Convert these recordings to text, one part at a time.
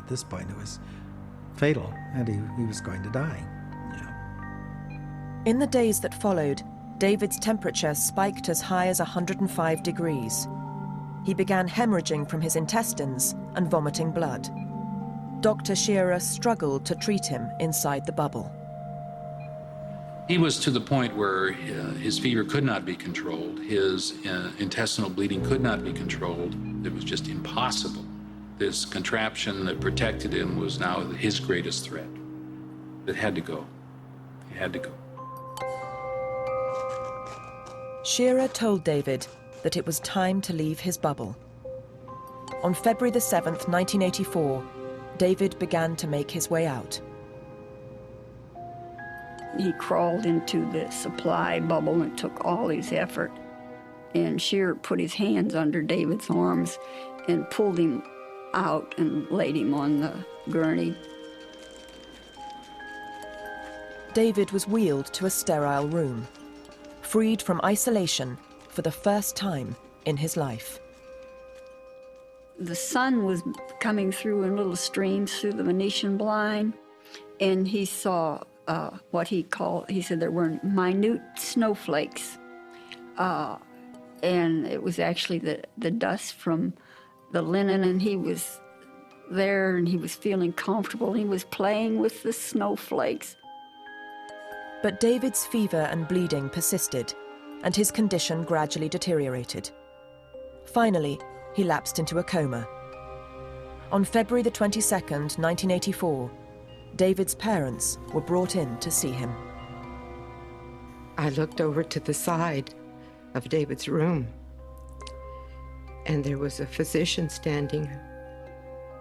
this point, it was fatal, and he was going to die. In the days that followed, David's temperature spiked as high as 105 degrees. He began hemorrhaging from his intestines and vomiting blood. Dr. Shearer struggled to treat him inside the bubble. He was to the point where his fever could not be controlled, his intestinal bleeding could not be controlled. It was just impossible. This contraption that protected him was now his greatest threat. It had to go. It had to go. Shearer told David that it was time to leave his bubble. On February the 7th, 1984, David began to make his way out. He crawled into the supply bubble and took all his effort. And Shearer put his hands under David's arms and pulled him out and laid him on the gurney. David was wheeled to a sterile room, freed from isolation for the first time in his life. The sun was coming through in little streams through the Venetian blind, and he saw what he said there were minute snowflakes. And it was actually the dust from the linen, and he was there and he was feeling comfortable. He was playing with the snowflakes. But David's fever and bleeding persisted, and his condition gradually deteriorated. Finally, he lapsed into a coma. On February the 22nd, 1984, David's parents were brought in to see him. I looked over to the side of David's room, and there was a physician standing,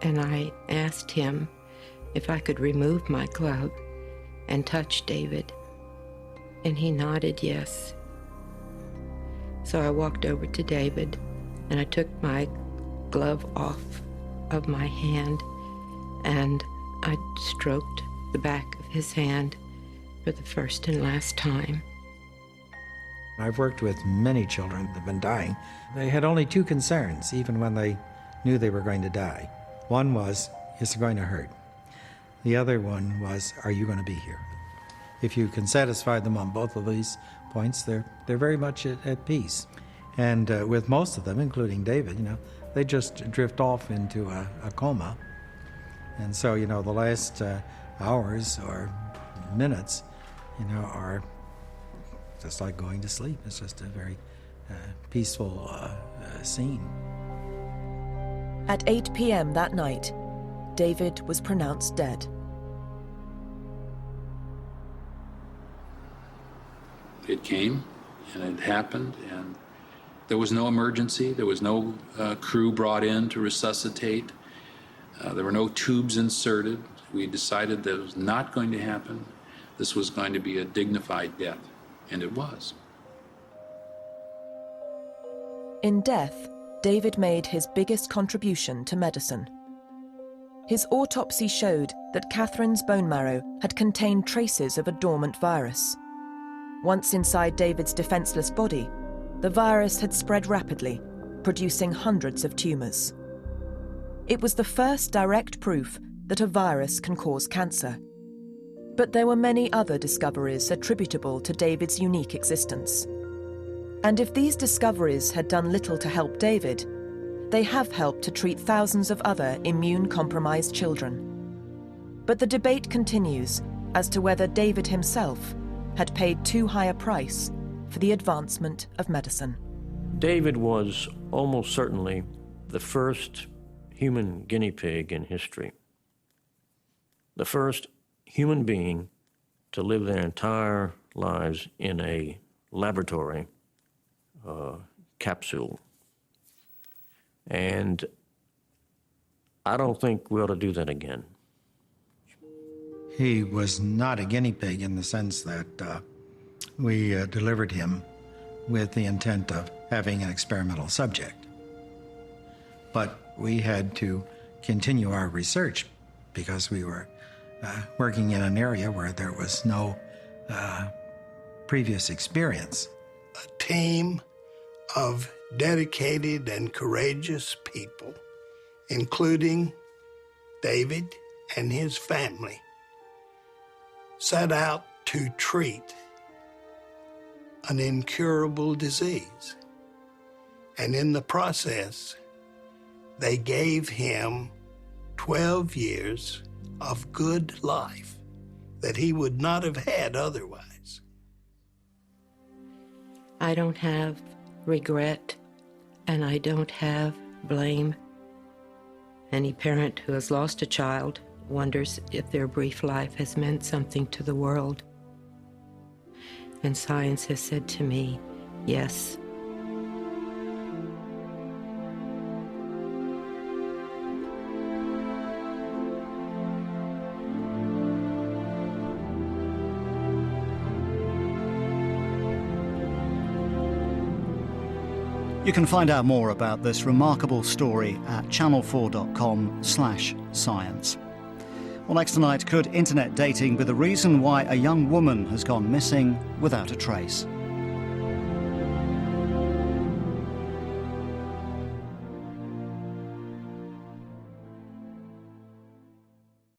and I asked him if I could remove my glove and touch David, and he nodded yes. So I walked over to David, and I took my glove off of my hand, and I stroked the back of his hand for the first and last time. I've worked with many children that have been dying. They had only two concerns, even when they knew they were going to die. One was, is it going to hurt? The other one was, are you going to be here? If you can satisfy them on both of these points, they're very much at peace. And with most of them, including David, they just drift off into a coma. And so, the last hours or minutes, are just like going to sleep. It's just a very peaceful scene. At 8 p.m. that night, David was pronounced dead. It came, and it happened, and there was no emergency. There was no crew brought in to resuscitate. There were no tubes inserted. We decided that it was not going to happen. This was going to be a dignified death, and it was. In death, David made his biggest contribution to medicine. His autopsy showed that Catherine's bone marrow had contained traces of a dormant virus. Once inside David's defenseless body, the virus had spread rapidly, producing hundreds of tumors. It was the first direct proof that a virus can cause cancer. But there were many other discoveries attributable to David's unique existence. And if these discoveries had done little to help David, they have helped to treat thousands of other immune-compromised children. But the debate continues as to whether David himself had paid too high a price for the advancement of medicine. David was almost certainly the first human guinea pig in history. The first human being to live their entire lives in a laboratory capsule. And I don't think we ought to do that again. He was not a guinea pig in the sense that we delivered him with the intent of having an experimental subject. But we had to continue our research because we were working in an area where there was no previous experience. A team of dedicated and courageous people, including David and his family set out to treat an incurable disease. And in the process, they gave him 12 years of good life that he would not have had otherwise. I don't have regret, and I don't have blame. Any parent who has lost a child wonders if their brief life has meant something to the world. And science has said to me, yes. You can find out more about this remarkable story at channel4.com/science. Well, next tonight, could internet dating be the reason why a young woman has gone missing without a trace?